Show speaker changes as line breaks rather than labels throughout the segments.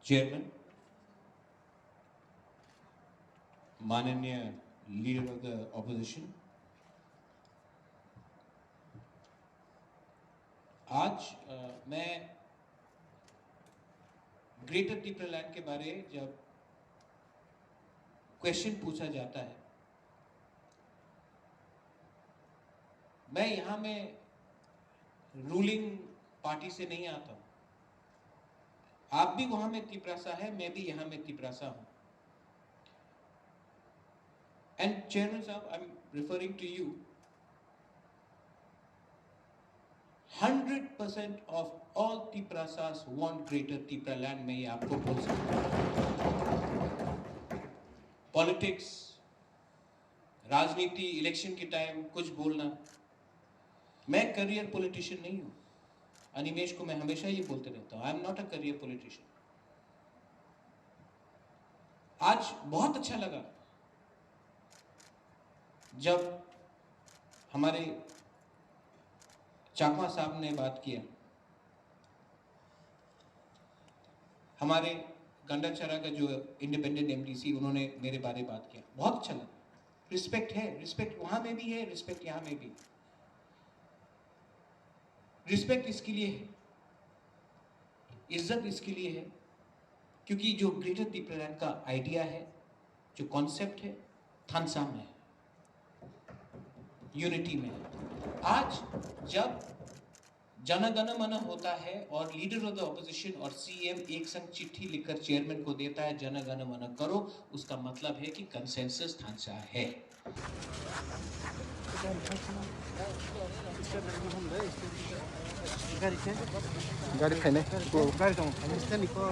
चेयरमैन, माननीय leader of the opposition, आज मैं ग्रेटर टीपरालैंड के बारे जब क्वेश्चन पूछा जाता है, मैं यहां में रूलिंग पार्टी से नहीं आता हूं। आप भी वहां में तिपरासा है, मैं भी यहां में तिपरासा हूं। एंड चेयरमैन साहब, I am referring to you, 100% of all Tiprasas want greater Tipraland में, ये आपको बोल सकता हूं। पॉलिटिक्स, राजनीति, इलेक्शन के टाइम कुछ बोलना, मैं करियर पॉलिटिशियन नहीं हूं। अनिमेश को मैं हमेशा ये बोलते रहता हूं, I am not a career politician. आज बहुत अच्छा लगा जब हमारे चाकमा साहब ने बात किया, हमारे गंडाचरा का जो इंडिपेंडेंट एमडीसी, उन्होंने मेरे बारे में बात किया, बहुत अच्छा लगा। रिस्पेक्ट है, रिस्पेक्ट वहां में भी है, रिस्पेक्ट यहां में भी। रिस्पेक्ट इसके लिए है, इज्जत इसके लिए है, क्योंकि जो ग्रेटर टीपरालैंड का आइडिया है, जो कॉन्सेप्ट है, थानसा में है, यूनिटी में है। आज जब जन गण मन होता है और लीडर ऑफ द ऑपोजिशन और सीएम एक संग चिट्ठी लिखकर चेयरमैन को देता है, जन गण मन करो, उसका मतलब है कि कंसेंसस थानसा है।
गाड़ी खाने
गाड़ी तो स्टैंड को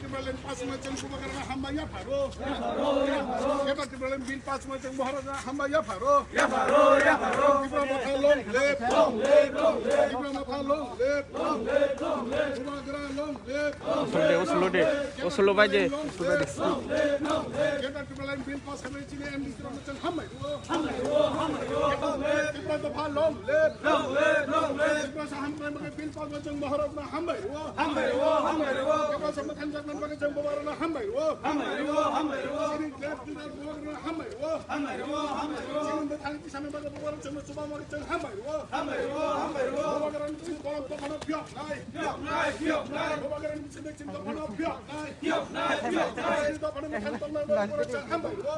Berlin pas macam kubakar hamba ya faro ya Berlin bil pas macam bahara hamba ya faro diploma long lep diploma long lep kubakar long lep
Oslo baje
ya Berlin bil pas kami cini MD macam hamba diploma long lep diploma hamba bil pas macam bahara hamba diploma macam bagi jang bawarna hambai wo sini left tidak bawarna hambai wo sini betang di sana bagi bawarna cuma coba mau jang hambai wo bagaran sini kolam to kana piak nai bagaran sini cim to kana piak nai sini to kana makan to bawarna jang hambai wo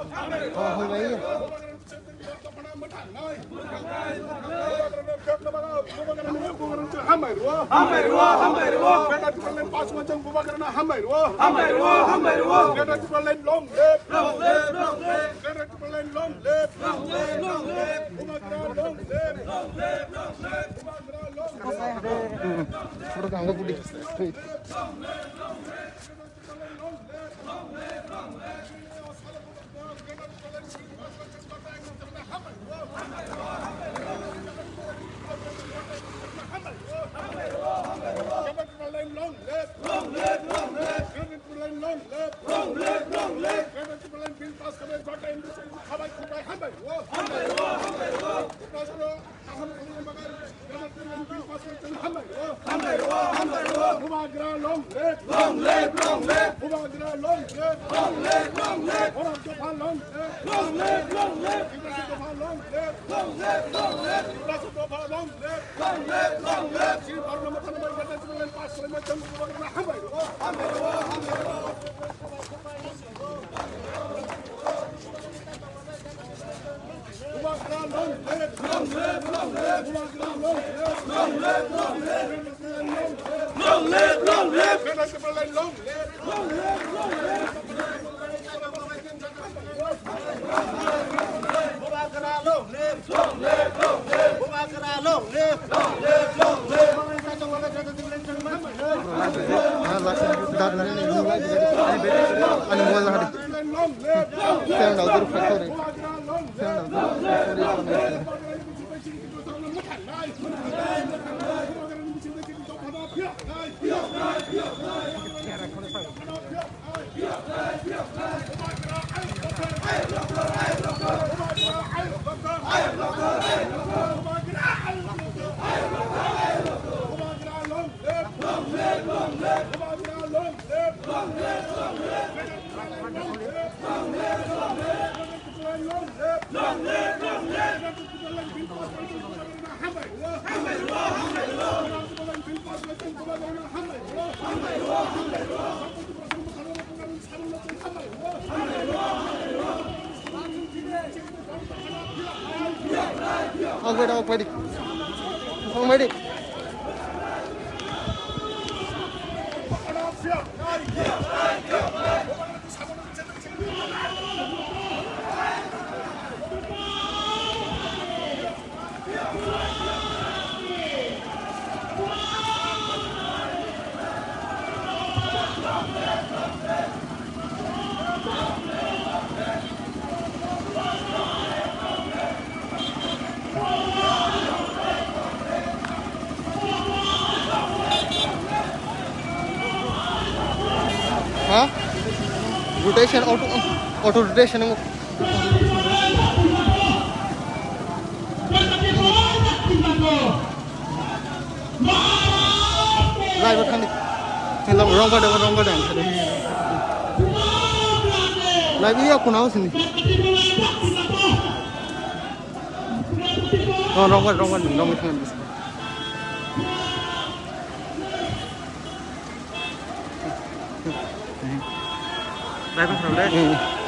bagaran sini to kana makan nai bagaran jang hambai wo bagaran tu pas macam bagaran hambai wo Kerana kita lain long lep Kerana kita lain long lep Umagra long lep Umagra long lep
Sudah anggap putih
Long live!
long live long live pemerintah Jokowi Jatuh Tinggal Hambai
Ani mo lahat. Kaya na udur factory. Kaya na Ang pwede. Ang pwede. Huh? Rotation, auto rotation. Right, what kind of wrong down. Like you are house in it. No, wrong one. Right from there.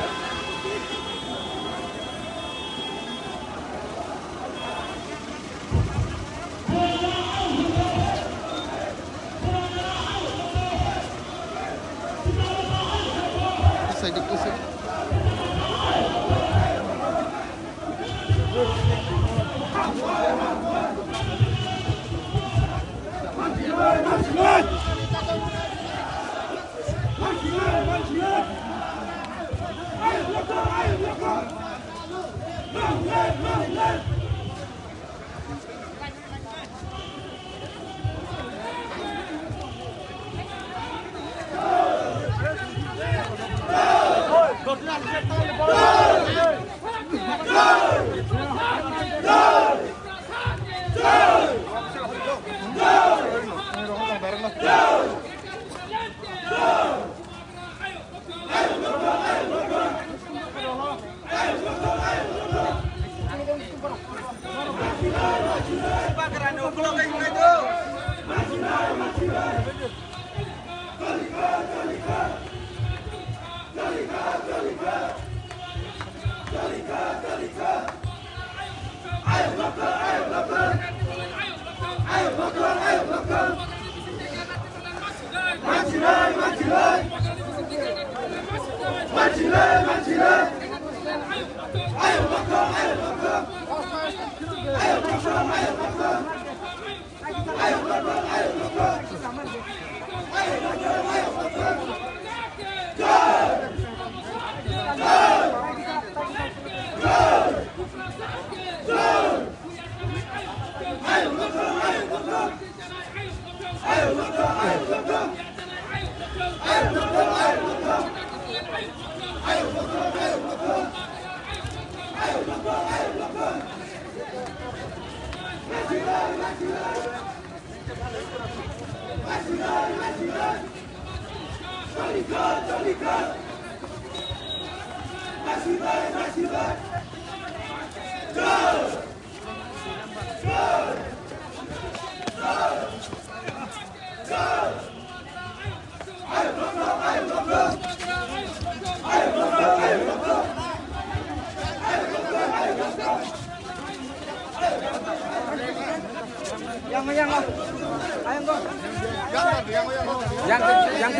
Yang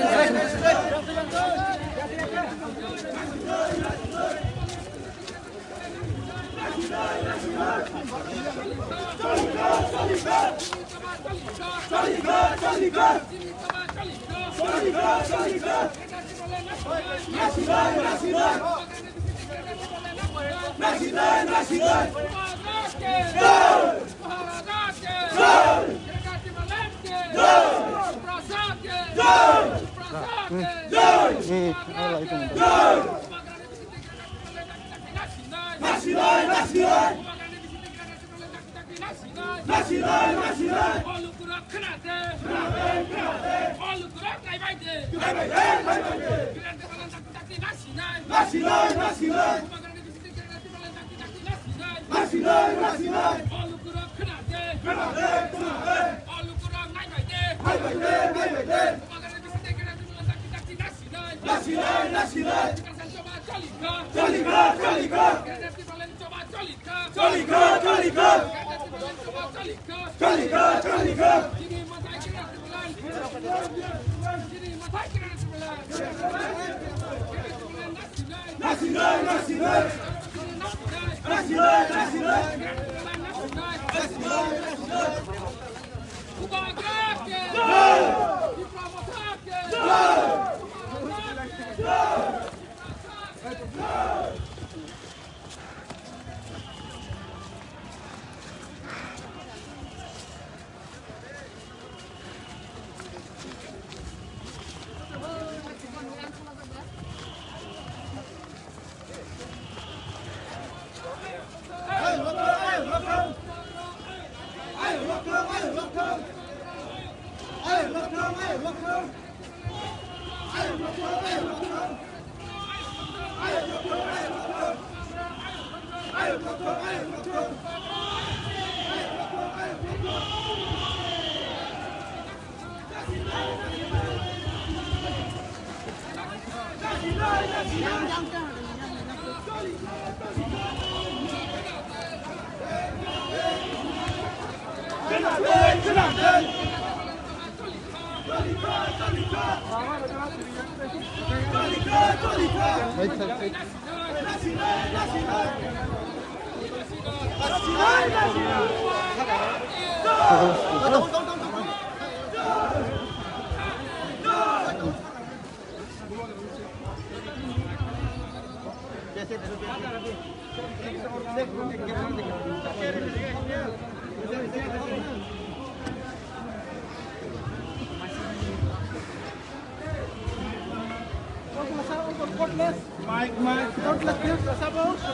Mike, don't let this,